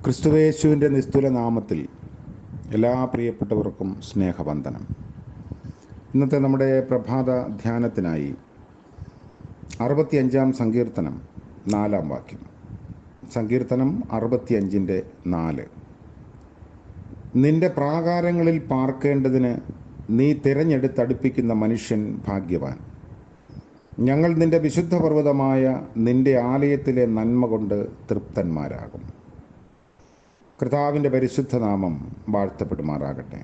ക്രിസ്തുയേശുവിൻ്റെ നിസ്തുല നാമത്തിൽ എല്ലാ പ്രിയപ്പെട്ടവർക്കും സ്നേഹവന്ദനം. ഇന്നത്തെ നമ്മുടെ പ്രഭാത ധ്യാനത്തിനായി 65 സങ്കീർത്തനം 4 വാക്യം. സങ്കീർത്തനം 65:4. നിന്റെ പ്രാകാരങ്ങളിൽ പാർക്കേണ്ടതിന് നീ തിരഞ്ഞെടുത്തടുപ്പിക്കുന്ന മനുഷ്യൻ ഭാഗ്യവാൻ. ഞങ്ങൾ നിന്റെ വിശുദ്ധ പർവ്വതമായ നിന്റെ ആലയത്തിലെ നന്മ കൊണ്ട് തൃപ്തന്മാരാകും. കർത്താവിൻ്റെ പരിശുദ്ധ നാമം വാഴ്ത്തപ്പെടുമാറാകട്ടെ.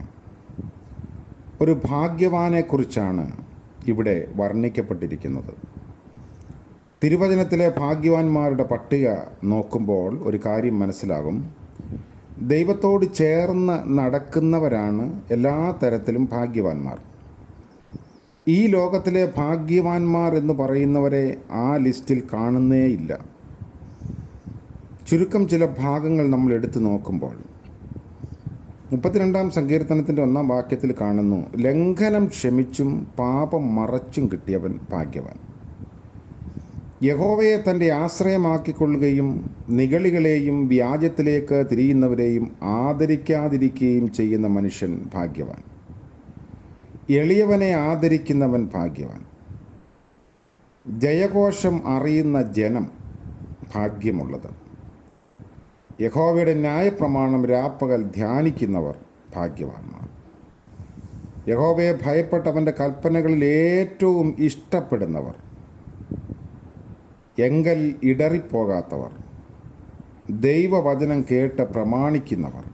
ഒരു ഭാഗ്യവാനെക്കുറിച്ചാണ് ഇവിടെ വർണ്ണിക്കപ്പെട്ടിരിക്കുന്നത്. തിരുവചനത്തിലെ ഭാഗ്യവാന്മാരുടെ പട്ടിക നോക്കുമ്പോൾ ഒരു കാര്യം മനസ്സിലാകും. ദൈവത്തോട് ചേർന്ന് നടക്കുന്നവരാണ് എല്ലാ തരത്തിലും ഭാഗ്യവാന്മാർ. ഈ ലോകത്തിലെ ഭാഗ്യവാന്മാർ എന്ന് പറയുന്നവരെ ആ ലിസ്റ്റിൽ കാണുന്നേയില്ല. ചുരുക്കം ചില ഭാഗങ്ങൾ നമ്മൾ എടുത്തു നോക്കുമ്പോൾ 32 സങ്കീർത്തനത്തിൻ്റെ 1 വാക്യത്തിൽ കാണുന്നു, ലംഘനം ക്ഷമിച്ചും പാപം മറച്ചും കിട്ടിയവൻ ഭാഗ്യവാൻ. യഹോവയെ തൻ്റെ ആശ്രയമാക്കിക്കൊള്ളുകയും നിഗളികളെയും വ്യാജത്തിലേക്ക് തിരിയുന്നവരെയും ആദരിക്കാതിരിക്കുകയും ചെയ്യുന്ന മനുഷ്യൻ ഭാഗ്യവാൻ. എളിയവനെ ആദരിക്കുന്നവൻ ഭാഗ്യവാൻ. ജയഘോഷം അറിയുന്ന ജനം ഭാഗ്യമുള്ളത്. യഹോവയുടെ ന്യായപ്രമാണം രാപ്പകൽ ധ്യാനിക്കുന്നവർ ഭാഗ്യവാന്മാർ. യഹോവയെ ഭയപ്പെട്ടവൻ്റെ കൽപ്പനകളിൽ ഏറ്റവും ഇഷ്ടപ്പെടുന്നവർ, എങ്കൽ ഇടറിപ്പോകാത്തവർ, ദൈവവചനം കേട്ട് പ്രമാണിക്കുന്നവർ.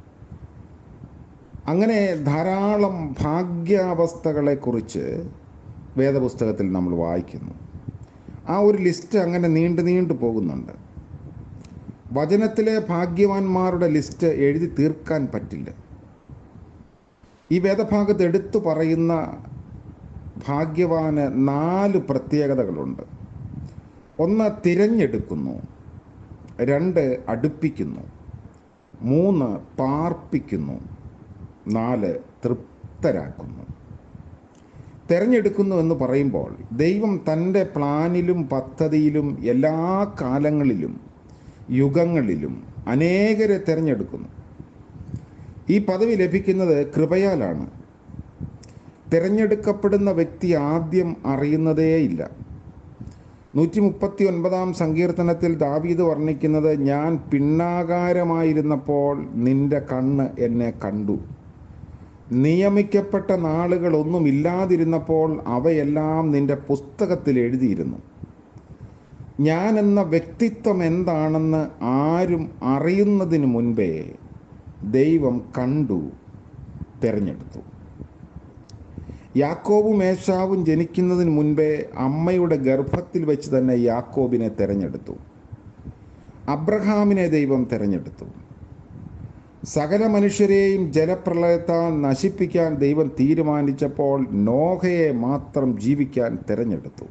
അങ്ങനെ ധാരാളം ഭാഗ്യാവസ്ഥകളെക്കുറിച്ച് വേദപുസ്തകത്തിൽ നമ്മൾ വായിക്കുന്നു. ആ ഒരു ലിസ്റ്റ് അങ്ങനെ നീണ്ടു പോകുന്നുണ്ട്. വചനത്തിലെ ഭാഗ്യവാന്മാരുടെ ലിസ്റ്റ് എഴുതി തീർക്കാൻ പറ്റില്ല. ഈ വേദഭാഗത്ത് എടുത്തു പറയുന്ന ഭാഗ്യവാന് 4 പ്രത്യേകതകളുണ്ട്. 1, തിരഞ്ഞെടുക്കുന്നു. 2, അടുപ്പിക്കുന്നു. 3, പാർപ്പിക്കുന്നു. 4, തൃപ്തരാക്കുന്നു. തിരഞ്ഞെടുക്കുന്നു എന്ന് പറയുമ്പോൾ ദൈവം തൻ്റെ പ്ലാനിലും പദ്ധതിയിലും എല്ലാ കാലങ്ങളിലും യുഗങ്ങളിലും അനേകരെ തിരഞ്ഞെടുക്കുന്നു. ഈ പദവി ലഭിക്കുന്നത് കൃപയാലാണ്. തിരഞ്ഞെടുക്കപ്പെടുന്ന വ്യക്തി ആദ്യം അറിയുന്നതേയില്ല. 139 സങ്കീർത്തനത്തിൽ ദാവീദ് വർണ്ണിക്കുന്നത്, ഞാൻ പിണ്ണാകാരമായിരുന്നപ്പോൾ നിന്റെ കണ്ണ് എന്നെ കണ്ടു. നിയമിക്കപ്പെട്ട നാളുകളൊന്നുമില്ലാതിരുന്നപ്പോൾ അവയെല്ലാം നിന്റെ പുസ്തകത്തിൽ എഴുതിയിരുന്നു. ഞാൻ എന്ന വ്യക്തിത്വം എന്താണെന്ന് ആരും അറിയുന്നതിന് മുൻപേ ദൈവം കണ്ടു, തിരഞ്ഞെടുത്തു. യാക്കോബും ഏശാവും ജനിക്കുന്നതിന് മുൻപേ അമ്മയുടെ ഗർഭത്തിൽ വെച്ച് തന്നെ യാക്കോബിനെ തിരഞ്ഞെടുത്തു. അബ്രഹാമിനെ ദൈവം തിരഞ്ഞെടുത്തു. സകല മനുഷ്യരെയും ജലപ്രളയത്താൽ നശിപ്പിക്കാൻ ദൈവം തീരുമാനിച്ചപ്പോൾ നോഹയെ മാത്രം ജീവിക്കാൻ തിരഞ്ഞെടുത്തു.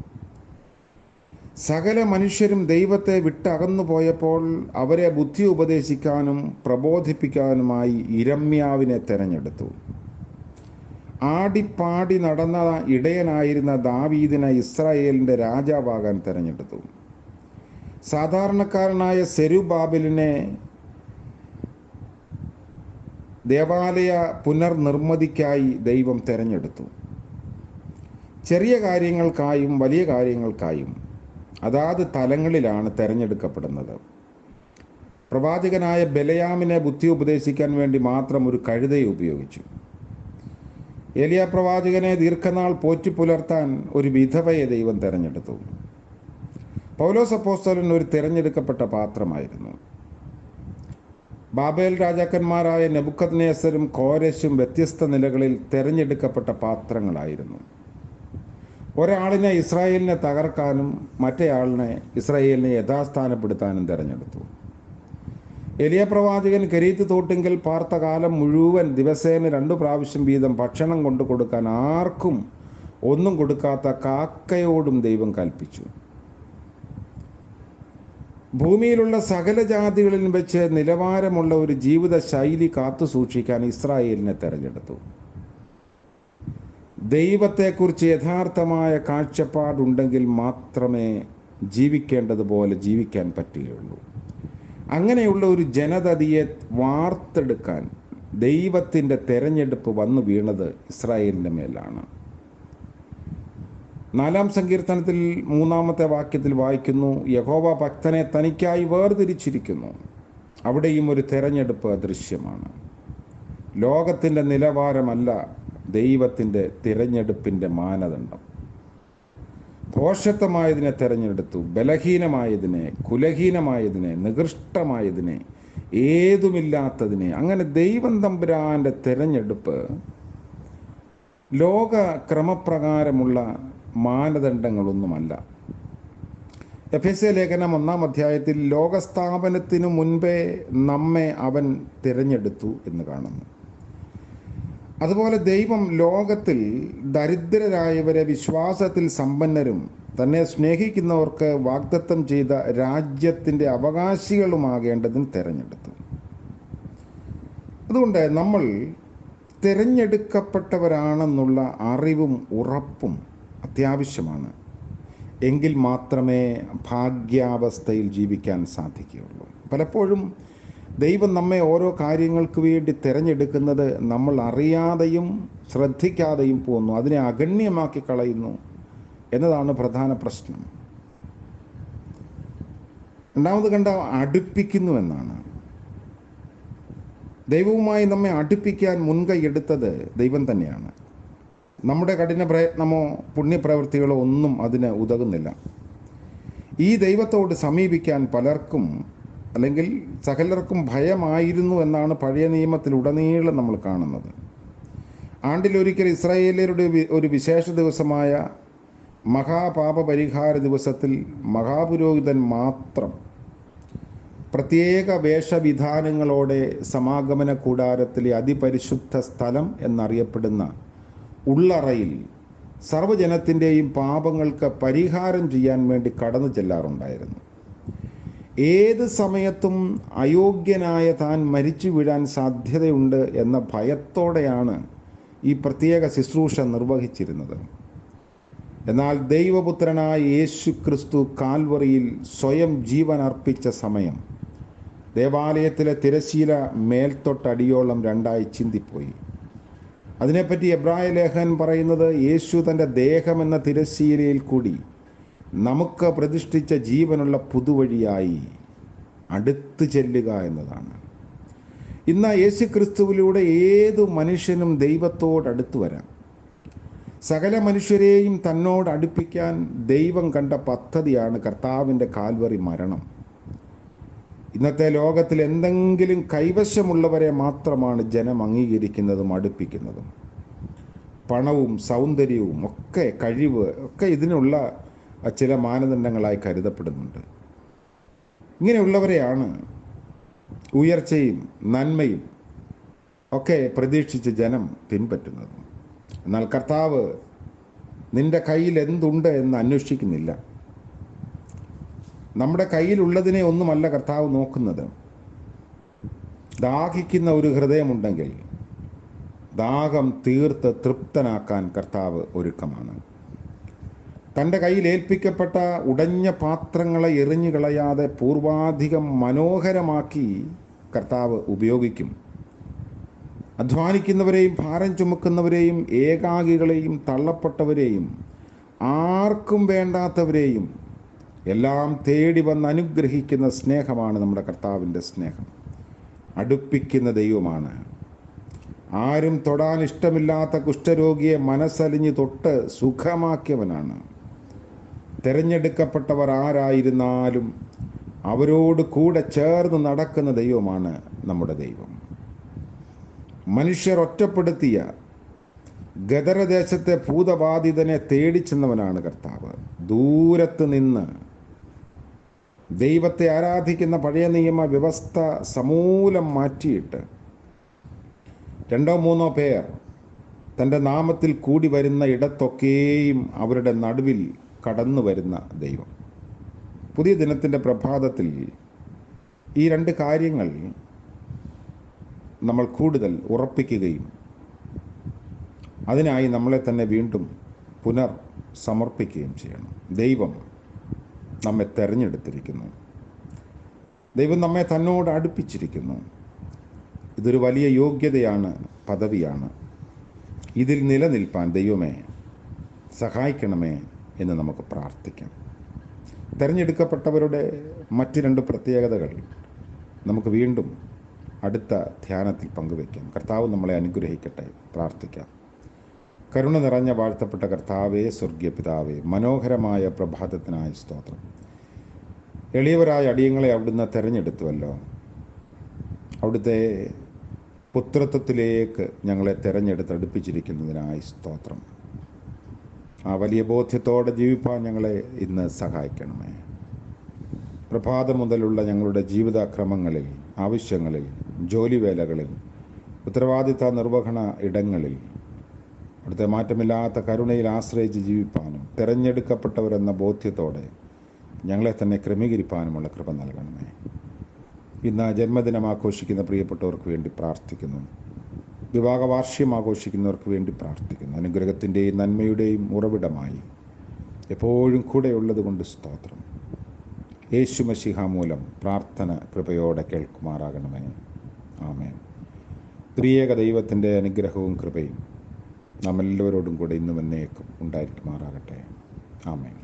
സകല മനുഷ്യരും ദൈവത്തെ വിട്ടകന്നു പോയപ്പോൾ അവരെ ബുദ്ധി ഉപദേശിക്കാനും പ്രബോധിപ്പിക്കാനുമായി ഇരമ്യാവിനെ തിരഞ്ഞെടുത്തു. ആടിപ്പാടി നടന്ന ഇടയനായിരുന്ന ദാവീദിനെ ഇസ്രായേലിൻ്റെ രാജാവാകാൻ തിരഞ്ഞെടുത്തു. സാധാരണക്കാരനായ സെരുബാബേലിനെ ദേവാലയ പുനർനിർമ്മിതിക്കായി ദൈവം തിരഞ്ഞെടുത്തു. ചെറിയ കാര്യങ്ങൾക്കായും വലിയ കാര്യങ്ങൾക്കായും അതാത് തലങ്ങളിലാണ് തിരഞ്ഞെടുക്കപ്പെടുന്നത്. പ്രവാചകനായ ബെലയാമിനെ ബുദ്ധി ഉപദേശിക്കാൻ വേണ്ടി മാത്രം ഒരു കഴുതയെ ഉപയോഗിച്ചു. ഏലിയ പ്രവാചകനെ ദീർഘനാൾ പോറ്റിപ്പുലർത്താൻ ഒരു വിധവയെ ദൈവം തിരഞ്ഞെടുത്തു. പൗലോസ് അപ്പോസ്തലൻ ഒരു തിരഞ്ഞെടുക്കപ്പെട്ട പാത്രമായിരുന്നു. ബാബേൽ രാജാക്കന്മാരായ നെബൂഖദ്നേസരും കോരെശും വ്യത്യസ്ത നിലകളിൽ തിരഞ്ഞെടുക്കപ്പെട്ട പാത്രങ്ങളായിരുന്നു. ഒരാളിനെ ഇസ്രായേലിനെ തകർക്കാനും മറ്റേയാളിനെ ഇസ്രായേലിനെ യഥാസ്ഥാനപ്പെടുത്താനും തിരഞ്ഞെടുത്തു. എലിയ പ്രവാചകൻ കെരീത്ത് തോട്ടിങ്കൽ പാർത്ത കാലം മുഴുവൻ ദിവസേന 2 പ്രാവശ്യം വീതം ഭക്ഷണം കൊണ്ടു കൊടുക്കാൻ ആർക്കും ഒന്നും കൊടുക്കാത്ത കാക്കയോടും ദൈവം കൽപ്പിച്ചു. ഭൂമിയിലുള്ള സകല ജാതികളിലും വെച്ച് നിലവാരമുള്ള ഒരു ജീവിത ശൈലി കാത്തു സൂക്ഷിക്കാൻ ഇസ്രായേലിനെ തിരഞ്ഞെടുത്തു. ദൈവത്തെക്കുറിച്ച് യഥാർത്ഥമായ കാഴ്ചപ്പാടുണ്ടെങ്കിൽ മാത്രമേ ജീവിക്കേണ്ടതുപോലെ ജീവിക്കാൻ പറ്റുകയുള്ളൂ. അങ്ങനെയുള്ള ഒരു ജനതയെ വാർത്തെടുക്കാൻ ദൈവത്തിൻ്റെ തെരഞ്ഞെടുപ്പ് വന്നു വീണത് ഇസ്രായേലിൻ്റെ മേലാണ്. 4-ാം സങ്കീർത്തനത്തിൽ 3-ാമത്തെ വാക്യത്തിൽ വായിക്കുന്നു, യഹോവ ഭക്തനെ തനിക്കായി വേർതിരിച്ചിരിക്കുന്നു. അവിടെയും ഒരു തെരഞ്ഞെടുപ്പ് അദൃശ്യമാണ്. ലോകത്തിൻ്റെ നിലവാരമല്ല ദൈവത്തിൻ്റെ തിരഞ്ഞെടുപ്പിൻ്റെ മാനദണ്ഡം. ഭോഷത്വമായതിനെ തിരഞ്ഞെടുത്തു, ബലഹീനമായതിനെ, കുലഹീനമായതിനെ, നികൃഷ്ടമായതിനെ, ഏതുമില്ലാത്തതിനെ. അങ്ങനെ ദൈവം തമ്പുരാൻ്റെ തിരഞ്ഞെടുപ്പ് ലോക ക്രമപ്രകാരമുള്ള മാനദണ്ഡങ്ങളൊന്നുമല്ല. എഫെസ്യ ലേഖനം 1-ാം അധ്യായത്തിൽ ലോകസ്ഥാപനത്തിനു മുൻപേ നമ്മെ അവൻ തിരഞ്ഞെടുത്തു എന്ന് കാണുന്നു. അതുപോലെ ദൈവം ലോകത്തിൽ ദരിദ്രരായവരെ വിശ്വാസത്തിൽ സമ്പന്നരും തന്നെ സ്നേഹിക്കുന്നവർക്ക് വാഗ്ദത്തം ചെയ്ത രാജ്യത്തിൻ്റെ അവകാശികളുമാകേണ്ടതിന് തിരഞ്ഞെടുത്തു. അതുകൊണ്ട് നമ്മൾ തിരഞ്ഞെടുക്കപ്പെട്ടവരാണെന്നുള്ള അറിവും ഉറപ്പും അത്യാവശ്യമാണ്. എങ്കിൽ മാത്രമേ ഭാഗ്യാവസ്ഥയിൽ ജീവിക്കാൻ സാധിക്കുകയുള്ളൂ. പലപ്പോഴും ദൈവം നമ്മെ ഓരോ കാര്യങ്ങൾക്ക് വേണ്ടി തിരഞ്ഞെടുക്കുന്നത് നമ്മൾ അറിയാതെയും ശ്രദ്ധിക്കാതെയും പോകുന്നു, അതിനെ അഗണ്യമാക്കി കളയുന്നു എന്നതാണ് പ്രധാന പ്രശ്നം. രണ്ടാമത് കണ്ട അടുപ്പിക്കുന്നു എന്നാണ്. ദൈവവുമായി നമ്മെ അടുപ്പിക്കാൻ മുൻകൈ എടുത്തത് ദൈവം തന്നെയാണ്. നമ്മുടെ കഠിന പ്രയത്നമോ പുണ്യപ്രവൃത്തികളോ ഒന്നും അതിന് ഉതകുന്നില്ല. ഈ ദൈവത്തോട് സമീപിക്കാൻ പലർക്കും അല്ലെങ്കിൽ സകലർക്കും ഭയമായിരുന്നു എന്നാണ് പഴയ നിയമത്തിലുടനീളം നമ്മൾ കാണുന്നത്. ആണ്ടിലൊരിക്കൽ ഇസ്രായേലിയരുടെ ഒരു വിശേഷ ദിവസമായ മഹാപാപ പരിഹാര ദിവസത്തിൽ മഹാപുരോഹിതൻ മാത്രം പ്രത്യേക വേഷവിധാനങ്ങളോടെ സമാഗമന കൂടാരത്തിലെ അതിപരിശുദ്ധ സ്ഥലം എന്നറിയപ്പെടുന്ന ഉള്ളറയിൽ സർവ്വജനത്തിൻ്റെയും പാപങ്ങൾക്ക് പരിഹാരം ചെയ്യാൻ വേണ്ടി കടന്നു ചെല്ലാറുണ്ടായിരുന്നു. ഏത് സമയത്തും അയോഗ്യനായ താൻ മരിച്ചു വീഴാൻ സാധ്യതയുണ്ട് എന്ന ഭയത്തോടെയാണ് ഈ പ്രത്യേക ശുശ്രൂഷ നിർവഹിച്ചിരുന്നത്. എന്നാൽ ദൈവപുത്രനായ യേശു ക്രിസ്തു കാൽവറിയിൽ സ്വയം ജീവൻ അർപ്പിച്ച സമയം ദേവാലയത്തിലെ തിരശീല മേൽത്തൊട്ടടിയോളം രണ്ടായി ചിന്തിപ്പോയി. അതിനെപ്പറ്റി എബ്രായ ലേഖകൻ പറയുന്നത്, യേശു തൻ്റെ ദേഹമെന്ന തിരശീലയിൽ കൂടി നമുക്ക് പ്രതിഷ്ഠിച്ച ജീവനുള്ള പുതുവഴിയായി അടുത്തു ചെല്ലുക എന്നതാണ്. ഇന്ന് യേശു ക്രിസ്തുവിലൂടെ ഏതു മനുഷ്യനും ദൈവത്തോട് അടുത്തു വരാം. സകല മനുഷ്യരെയും തന്നോട് അടുപ്പിക്കാൻ ദൈവം കണ്ട പദ്ധതിയാണ് കർത്താവിൻ്റെ കാൽവറി മരണം. ഇന്നത്തെ ലോകത്തിൽ എന്തെങ്കിലും കൈവശമുള്ളവരെ മാത്രമാണ് ജനം അംഗീകരിക്കുന്നതും അടുപ്പിക്കുന്നതും. പണവും സൗന്ദര്യവും ഒക്കെ, കഴിവ് ഒക്കെ ഇതിനുള്ള ചില മാനദണ്ഡങ്ങളായി കരുതപ്പെടുന്നുണ്ട്. ഇങ്ങനെയുള്ളവരെയാണ് ഉയർച്ചയും നന്മയും ഒക്കെ പ്രതീക്ഷിച്ച് ജനം പിൻപറ്റുന്നത്. എന്നാൽ കർത്താവ് നിന്റെ കയ്യിൽ എന്തുണ്ട് എന്ന് അന്വേഷിക്കുന്നില്ല. നമ്മുടെ കയ്യിലുള്ളതിനെ ഒന്നുമല്ല കർത്താവ് നോക്കുന്നത്. ദാഹിക്കുന്ന ഒരു ഹൃദയമുണ്ടെങ്കിൽ ദാഹം തീർത്ത് തൃപ്തനാക്കാൻ കർത്താവ് ഒരുക്കമാണ്. തൻ്റെ കയ്യിൽ ഏൽപ്പിക്കപ്പെട്ട ഉടഞ്ഞ പാത്രങ്ങളെ എറിഞ്ഞു കളയാതെ പൂർവാധികം മനോഹരമാക്കി കർത്താവ് ഉപയോഗിക്കും. അധ്വാനിക്കുന്നവരെയും ഭാരം ചുമക്കുന്നവരെയും ഏകാകികളെയും തള്ളപ്പെട്ടവരെയും ആർക്കും വേണ്ടാത്തവരെയും എല്ലാം തേടി വന്ന് അനുഗ്രഹിക്കുന്ന സ്നേഹമാണ് നമ്മുടെ കർത്താവിൻ്റെ സ്നേഹം. അടുപ്പിക്കുന്ന ദൈവമാണ്. ആരും തൊടാൻ ഇഷ്ടമില്ലാത്ത കുഷ്ഠരോഗിയെ മനസ്സലിഞ്ഞ് തൊട്ട് സുഖമാക്കിയവനാണ്. തിരഞ്ഞെടുക്കപ്പെട്ടവർ ആരായിരുന്നാലും അവരോട് കൂടെ ചേർന്ന് നടക്കുന്ന ദൈവമാണ് നമ്മുടെ ദൈവം. മനുഷ്യർ ഒറ്റപ്പെടുത്തിയ ഗദരദേശത്തെ ഭൂതബാധിതനെ തേടിച്ചെന്നവനാണ് കർത്താവ്. ദൂരത്ത് നിന്ന് ദൈവത്തെ ആരാധിക്കുന്ന പഴയ നിയമ വ്യവസ്ഥ സമൂലം മാറ്റിയിട്ട് 2-3 പേർ തൻ്റെ നാമത്തിൽ കൂടി വരുന്ന ഇടത്തൊക്കെയും അവരുടെ നടുവിൽ കടന്നു വരുന്ന ദൈവം. പുതിയ ദിനത്തിൻ്റെ പ്രഭാതത്തിൽ ഈ 2 കാര്യങ്ങൾ നമ്മൾ കൂടുതൽ ഉറപ്പിക്കുകയും അതിനായി നമ്മളെ തന്നെ വീണ്ടും സമർപ്പിക്കുകയും ചെയ്യണം. ദൈവം നമ്മെ തെരഞ്ഞെടുത്തിരിക്കുന്നു. ദൈവം നമ്മെ തന്നോട് അടുപ്പിച്ചിരിക്കുന്നു. ഇതൊരു വലിയ യോഗ്യതയാണ്, പദവിയാണ്. ഇതിൽ നിലനിൽപ്പാൻ ദൈവമേ സഹായിക്കണമേ എന്ന് നമുക്ക് പ്രാർത്ഥിക്കാം. തിരഞ്ഞെടുക്കപ്പെട്ടവരുടെ മറ്റ് 2 പ്രത്യേകതകൾ നമുക്ക് വീണ്ടും അടുത്ത ധ്യാനത്തിൽ പങ്കുവയ്ക്കാം. കർത്താവ് നമ്മളെ അനുഗ്രഹിക്കട്ടെ. പ്രാർത്ഥിക്കാം. കരുണ നിറഞ്ഞ വാഴ്ത്തപ്പെട്ട കർത്താവേ, സ്വർഗീയ പിതാവേ, മനോഹരമായ പ്രഭാതത്തിനായി സ്തോത്രം. എളിയവരായ അടിയങ്ങളെ അവിടുന്ന് തിരഞ്ഞെടുത്തുവല്ലോ. അവിടുത്തെ പുത്രത്വത്തിലേക്ക് ഞങ്ങളെ തിരഞ്ഞെടുത്ത് അടുപ്പിച്ചിരിക്കുന്നതിനായി സ്തോത്രം. ആ വലിയ ബോധ്യത്തോടെ ജീവിപ്പാൻ ഞങ്ങളെ ഇന്ന് സഹായിക്കണമേ. പ്രഭാതം മുതലുള്ള ഞങ്ങളുടെ ജീവിതക്രമങ്ങളിൽ, ആവശ്യങ്ങളിൽ, ജോലിവേലകളിൽ, ഉത്തരവാദിത്ത നിർവഹണ ഇടങ്ങളിൽ അവിടുത്തെ മാറ്റമില്ലാത്ത കരുണയിൽ ആശ്രയിച്ച് ജീവിപ്പാനും തിരഞ്ഞെടുക്കപ്പെട്ടവരെന്ന ബോധ്യത്തോടെ ഞങ്ങളെ തന്നെ ക്രമീകരിപ്പാനുമുള്ള കൃപ നൽകണമേ. ഇന്ന് ജന്മദിനം ആഘോഷിക്കുന്ന പ്രിയപ്പെട്ടവർക്ക് വേണ്ടി പ്രാർത്ഥിക്കുന്നു. വിവാഹ വാർഷികം ആഘോഷിക്കുന്നവർക്ക് വേണ്ടി പ്രാർത്ഥിക്കുന്നു. അനുഗ്രഹത്തിൻ്റെയും നന്മയുടെയും ഉറവിടമായി എപ്പോഴും കൂടെയുള്ളത് കൊണ്ട് സ്തോത്രം. യേശു മശിഹ മൂലം പ്രാർത്ഥന കൃപയോടെ കേൾക്കുമാറാകണമേ. ആമേൻ. ത്രിയേക ദൈവത്തിൻ്റെ അനുഗ്രഹവും കൃപയും നാം എല്ലാവരോടും കൂടെ ഇന്നും എന്നേക്കും ഉണ്ടായിരിക്കുമാറാകട്ടെ. ആമേൻ.